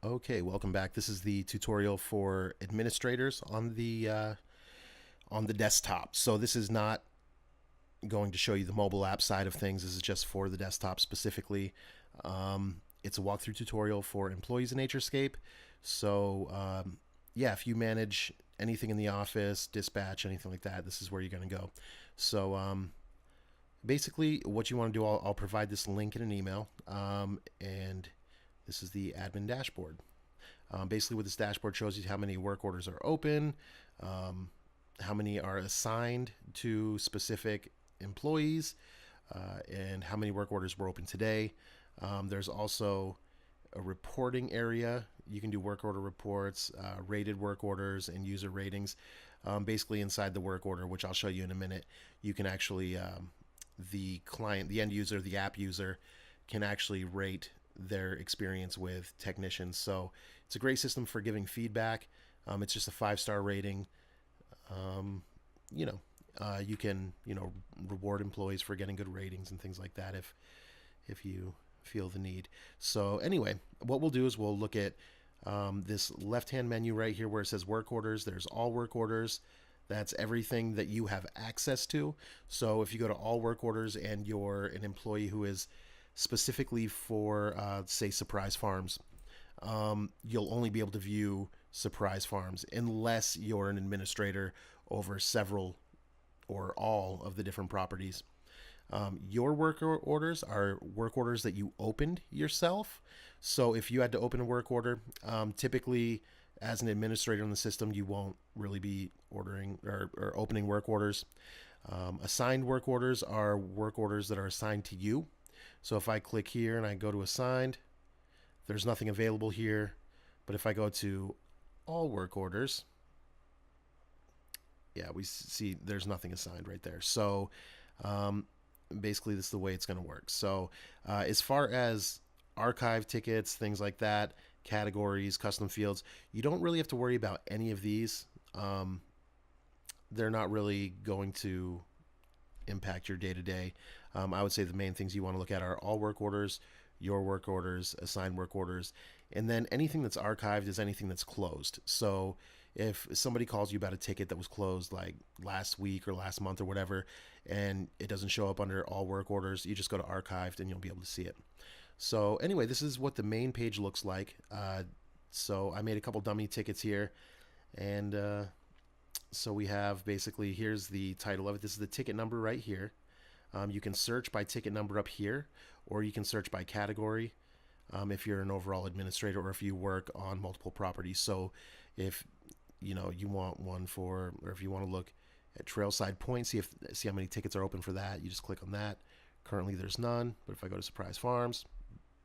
Okay, welcome back. This is the tutorial for administrators on the desktop. So this is not going to show you the mobile app side of things. This is just for the desktop specifically. It's a walkthrough tutorial for employees in NatureScape. So yeah, if you manage anything in the office, dispatch, anything like that, this is where you're going to go. So basically, what you want to do, I'll provide this link in an email, and this is the admin dashboard. Basically, what this dashboard shows you how many work orders are open, how many are assigned to specific employees, and how many work orders were open today. There's also a reporting area. You can do work order reports, rated work orders, and user ratings. Basically, inside the work order, which I'll show you in a minute, you can actually, the client, the end user, the app user, can actually rate their experience with technicians. So it's a great system for giving feedback. It's just a 5-star rating. Um, you know, you can reward employees for getting good ratings and things like that if you feel the need. So anyway, what we'll do is we'll look at this left-hand menu right here where it says work orders. There's all work orders. That's everything that you have access to. So if you go to all work orders and you're an employee who is specifically for, say, Surprise Farms, you'll only be able to view Surprise Farms unless you're an administrator over several or all of the different properties. Your work orders are work orders that you opened yourself. So if you had to open a work order, typically as an administrator in the system, you won't really be ordering or opening work orders. Assigned work orders are work orders that are assigned to you. So if I click here and I go to assigned, there's nothing available here. But if I go to all work orders, yeah, we see there's nothing assigned right there. So basically, this is the way it's going to work. So as far as archive tickets, things like that, categories, custom fields, you don't really have to worry about any of these. They're not really going to impact your day to day. I would say the main things you want to look at are all work orders, your work orders, assigned work orders, and then anything that's archived is anything that's closed. So if somebody calls you about a ticket that was closed like last week or last month or whatever, and it doesn't show up under all work orders, you just go to archived and you'll be able to see it. So anyway, this is what the main page looks like. So I made a couple dummy tickets here, and so we have basically, here's the title of it. This is the ticket number right here. You can search by ticket number up here, or you can search by category if you're an overall administrator or if you work on multiple properties. So if you want one for, or if you want to look at Trailside Point, see how many tickets are open for that, you just click on that. Currently there's none, but if I go to Surprise Farms,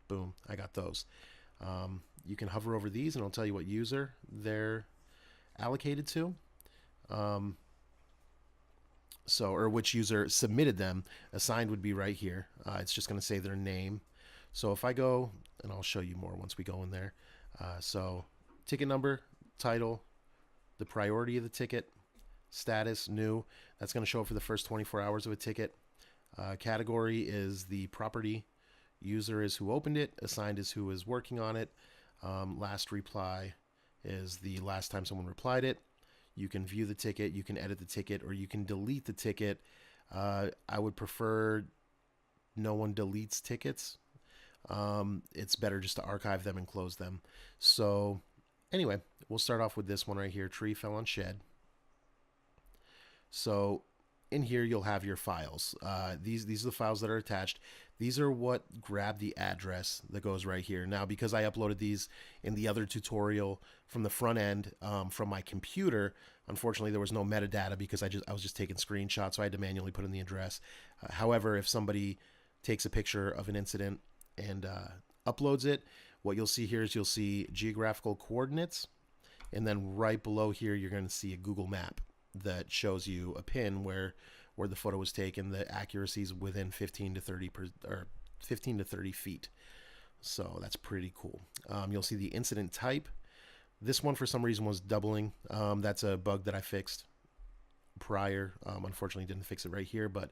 boom, I got those. You can hover over these and it'll tell you what user they're allocated to. Or which user submitted them. Assigned would be right here. It's just going to say their name. So if I go, and I'll show you more once we go in there. So ticket number, title, the priority of the ticket, status, new. That's going to show up for the first 24 hours of a ticket. Category is the property. User is who opened it. Assigned is who is working on it. Last reply is the last time someone replied it. You can view the ticket, you can edit the ticket, or you can delete the ticket. I would prefer no one deletes tickets. It's better just to archive them and close them. So anyway, we'll start off with this one right here. Tree fell on shed. So in here you'll have your files. These are the files that are attached. These are what grab the address that goes right here. Now, because I uploaded these in the other tutorial from the front end from my computer, unfortunately there was no metadata because I was just taking screenshots, so I had to manually put in the address. However, if somebody takes a picture of an incident and uploads it, what you'll see here is you'll see geographical coordinates, and then right below here you're going to see a Google map that shows you a pin where the photo was taken. The accuracy is within 15 to 30 feet. So that's pretty cool. You'll see the incident type. This one for some reason was doubling. That's a bug that I fixed prior. Unfortunately didn't fix it right here, but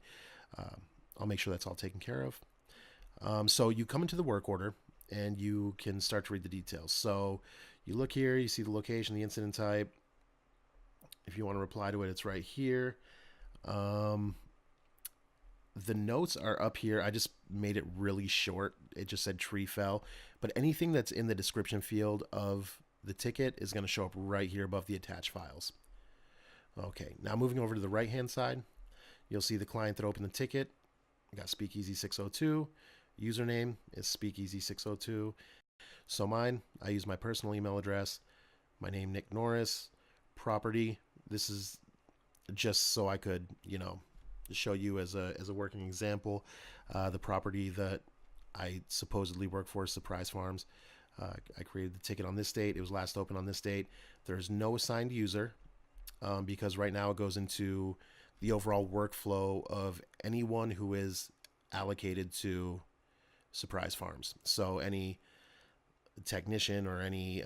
I'll make sure that's all taken care of. So you come into the work order, and you can start to read the details. So you look here, you see the location, the incident type. If you want to reply to it, it's right here. Um, the notes are up here. I just made it really short. It just said tree fell. But anything that's in the description field of the ticket is going to show up right here above the attached files. Okay, now moving over to the right-hand side, you'll see the client that opened the ticket. I got Speakeasy 602. Username is Speakeasy 602. So mine, I use my personal email address. My name, Nick Norris. Property, this is just so I could, show you as a working example. The property that I supposedly work for is Surprise Farms. I created the ticket on this date. It was last open on this date. There's no assigned user because right now it goes into the overall workflow of anyone who is allocated to Surprise Farms. So any technician or any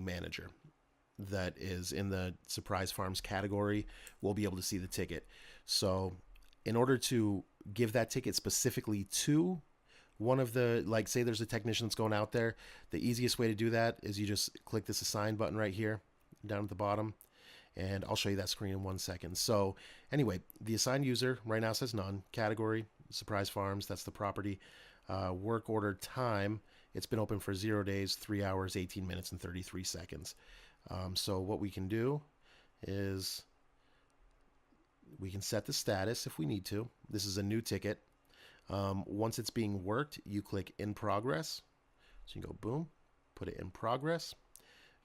manager that is in the Surprise Farms category will be able to see the ticket. So in order to give that ticket specifically to one of the, like say there's a technician that's going out there, the easiest way to do that is you just click this assign button right here down at the bottom, and I'll show you that screen in 1 second. So anyway, the assigned user right now says none. Category, Surprise Farms, that's the property. Work order time, it's been open for 0 days, 3 hours, 18 minutes, and 33 seconds. So what we can do is we can set the status if we need to. This is a new ticket. Once it's being worked, you click in progress. So you go boom, put it in progress.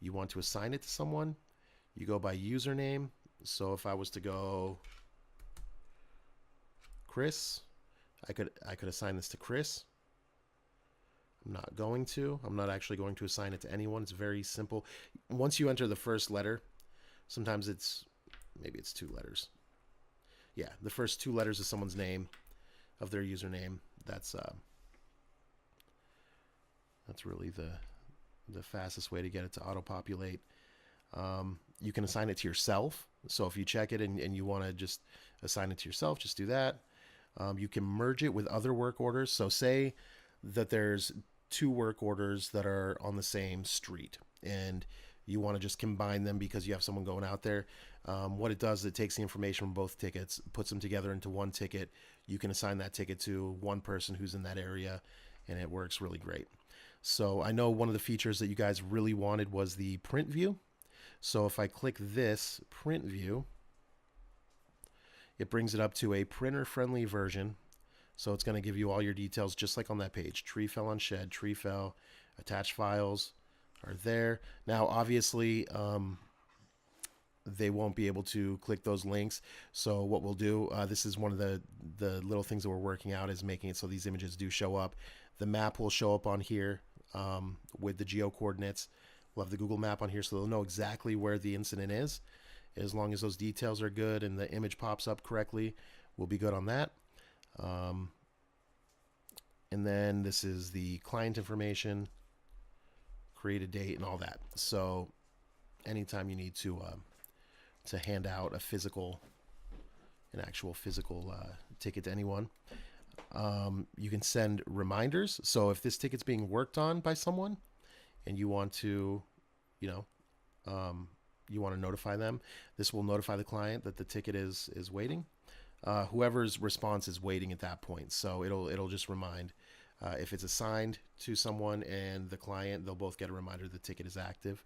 You want to assign it to someone. You go by username. So if I was to go Chris, I could assign this to Chris. I'm not going to. I'm not actually going to assign it to anyone. It's very simple. Once you enter the first letter, sometimes maybe it's 2 letters. Yeah, the first 2 letters of someone's name, of their username. That's really the fastest way to get it to auto-populate. You can assign it to yourself. So if you check it and you want to just assign it to yourself, just do that. You can merge it with other work orders. So say that there's 2 work orders that are on the same street and you want to just combine them because you have someone going out there. What it does is it takes the information from both tickets, puts them together into one ticket. You can assign that ticket to one person who's in that area, and it works really great. So I know one of the features that you guys really wanted was the print view. So if I click this print view, it brings it up to a printer-friendly version. So it's going to give you all your details just like on that page. Tree fell on shed, tree fell, attached files are there. Now, obviously, they won't be able to click those links. So what we'll do, this is one of the little things that we're working out, is making it so these images do show up. The map will show up on here with the geo coordinates. We'll have the Google map on here so they'll know exactly where the incident is. As long as those details are good and the image pops up correctly, we'll be good on that. And then this is the client information, create a date, and all that. So anytime you need to hand out an actual physical ticket to anyone, you can send reminders. So if this ticket's being worked on by someone and you want to, you want to notify them, this will notify the client that the ticket is waiting. Whoever's response is waiting at that point. So it'll just remind. If it's assigned to someone and the client, they'll both get a reminder the ticket is active.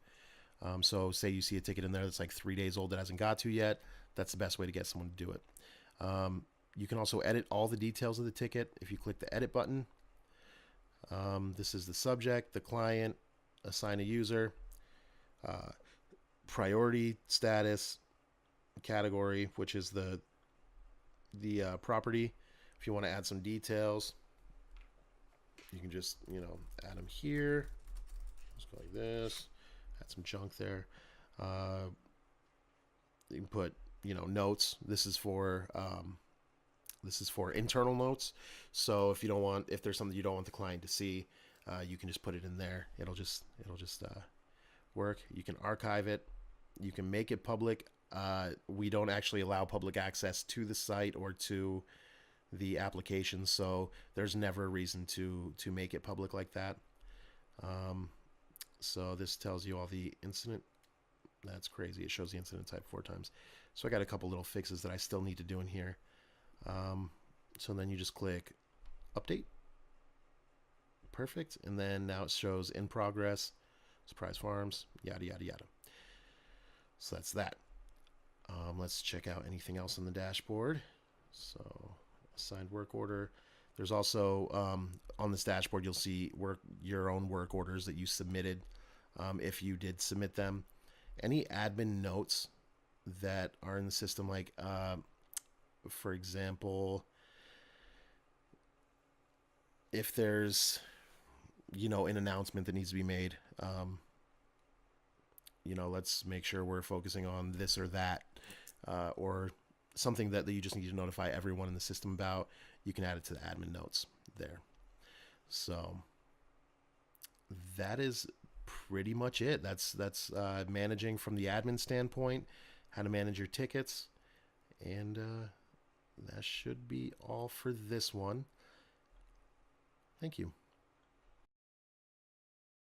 So say you see a ticket in there that's like 3 days old that hasn't got to yet, that's the best way to get someone to do it. You can also edit all the details of the ticket if you click the edit button. This is the subject, the client, assign a user, priority status, category, which is the property. If you want to add some details, you can just add them here. Just go like this. Add some junk there. You can put notes. This is for internal notes. So if there's something you don't want the client to see, you can just put it in there. It'll just work. You can archive it. You can make it public. We don't actually allow public access to the site or to the application, so there's never a reason to make it public like that. So this tells you all the incident. That's crazy. It shows the incident type 4 times. So I got a couple little fixes that I still need to do in here. So then you just click update. Perfect. And then now it shows in progress, surprise farms, yada, yada, yada. So that's that. Let's check out anything else on the dashboard. So assigned work order. There's also on this dashboard, you'll see your own work orders that you submitted, if you did submit them. Any admin notes that are in the system, like for example, if there's an announcement that needs to be made, let's make sure we're focusing on this or that, or something that you just need to notify everyone in the system about, you can add it to the admin notes there. So that is pretty much it. That's managing from the admin standpoint, how to manage your tickets, and that should be all for this one. Thank you.